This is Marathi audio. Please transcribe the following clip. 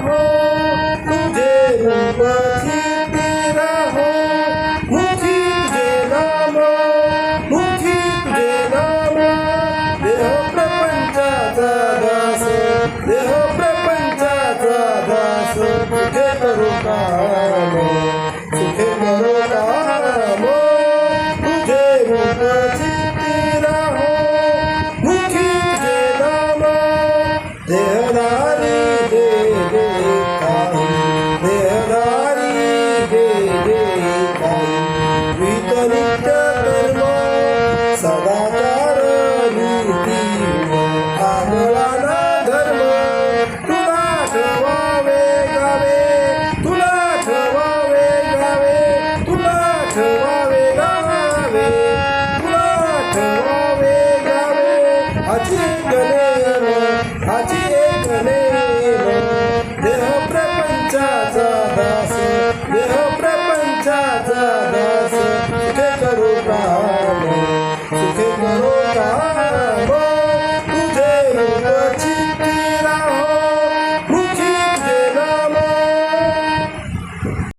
राहो तुझे रूप चित्ती राहो मुखी तुझे नाम मुखी तुझे नाम देह प्रपंचाचा दास देह प्रपंचाचा दास सुखे करू काम सुखे करू काम तुझे रूप चित्ती राहो मुखी तुझे नाम देहधारी दे दे काही देहधारी दे दे काही वितनित्य कर्म सदाचार नीती आगळाना धर्म तुला ठेवावे गावे तुला ठेवावे गावे तुला ठेवावे गावे तुला ठेवावे गावे हाची एक नेम देह प्रपंचाचा दास देह प्रपंचाचा दास सुखे करू काम सुखे करू काम